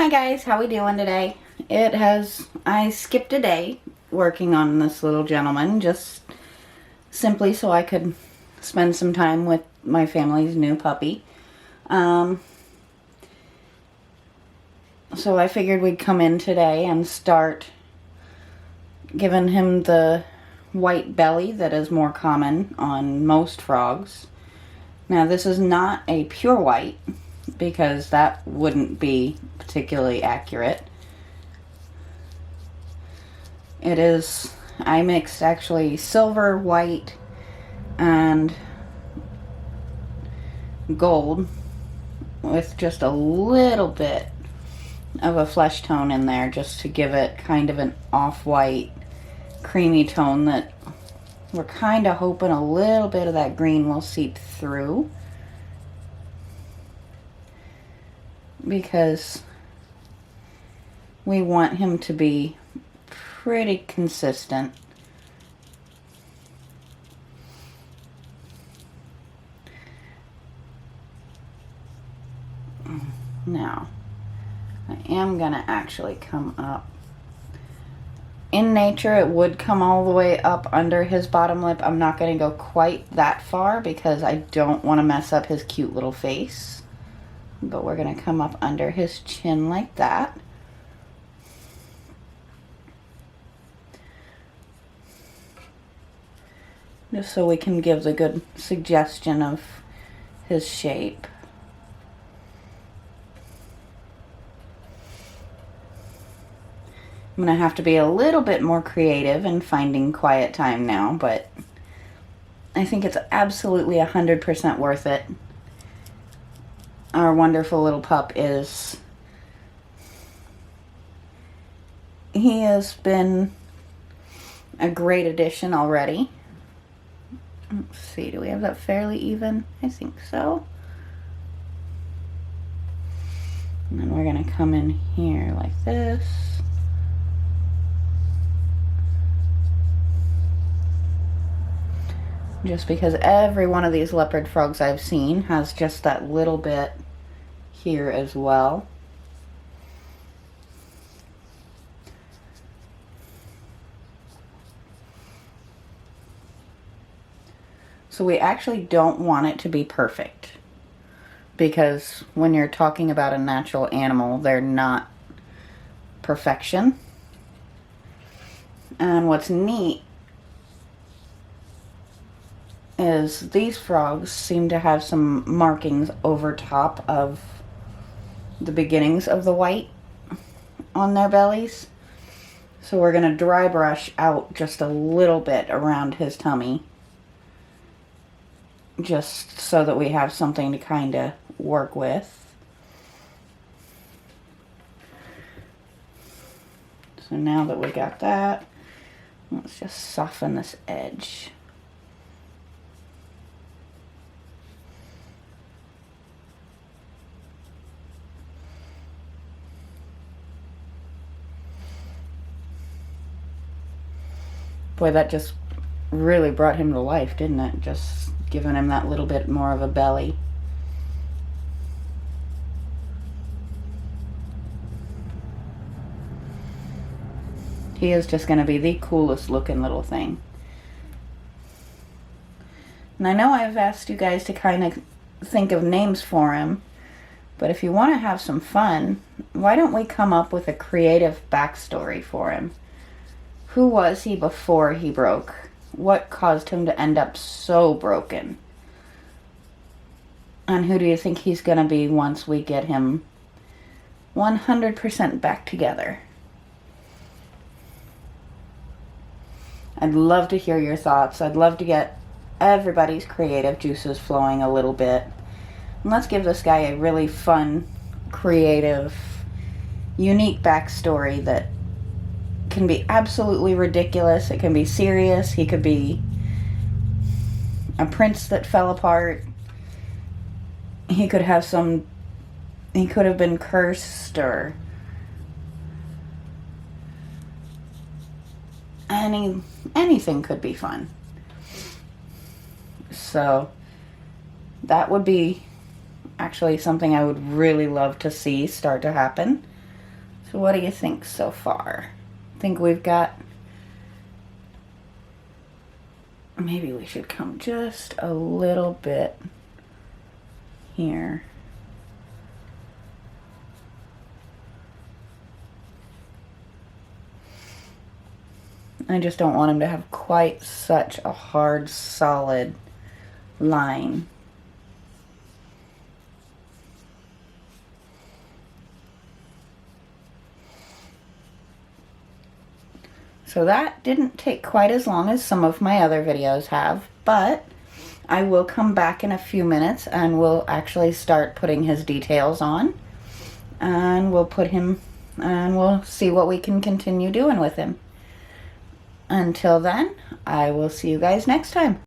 Hi guys, how we doing today? I skipped a day working on this little gentleman just simply so I could spend some time with my family's new puppy. So I figured we'd come in today and start giving him the white belly that is more common on most frogs. Now this is not a pure white because that wouldn't be particularly accurate. I mixed actually silver, white, and gold with just a little bit of a flesh tone in there just to give it kind of an off-white creamy tone that we're kind of hoping a little bit of that green will seep through, because we want him to be pretty consistent. Now, I am going to actually come up. In nature, it would come all the way up under his bottom lip. I'm not going to go quite that far because I don't want to mess up his cute little face. But we're going to come up under his chin like that. Just so we can give the good suggestion of his shape. I'm going to have to be a little bit more creative in finding quiet time now, but I think it's absolutely 100% worth it. Our wonderful little pup he has been a great addition already. Let's see, do we have that fairly even? I think so. And then we're going to come in here like this. Just because every one of these leopard frogs I've seen has just that little bit here as well. So we actually don't want it to be perfect, because when you're talking about a natural animal, they're not perfection. And what's neat is these frogs seem to have some markings over top of the beginnings of the white on their bellies. So we're going to dry brush out just a little bit around his tummy, just so that we have something to kind of work with. So now that we got that, let's just soften this edge. Boy, that just really brought him to life, didn't it? Just giving him that little bit more of a belly. He is just going to be the coolest looking little thing. And I know I've asked you guys to kind of think of names for him, but if you want to have some fun, why don't we come up with a creative backstory for him? Who was he before he broke? What caused him to end up so broken? And who do you think he's going to be once we get him 100% back together? I'd love to hear your thoughts. I'd love to get everybody's creative juices flowing a little bit. And let's give this guy a really fun, creative, unique backstory that can be absolutely ridiculous. It can be serious. He could be a prince that fell apart. He could have been cursed, or anything could be fun. So that would be actually something I would really love to see start to happen. So what do you think so far? Think we've got... Maybe we should come just a little bit here. I just don't want him to have quite such a hard, solid line. So that didn't take quite as long as some of my other videos have, but I will come back in a few minutes and we'll actually start putting his details on, and we'll put him, and we'll see what we can continue doing with him. Until then, I will see you guys next time.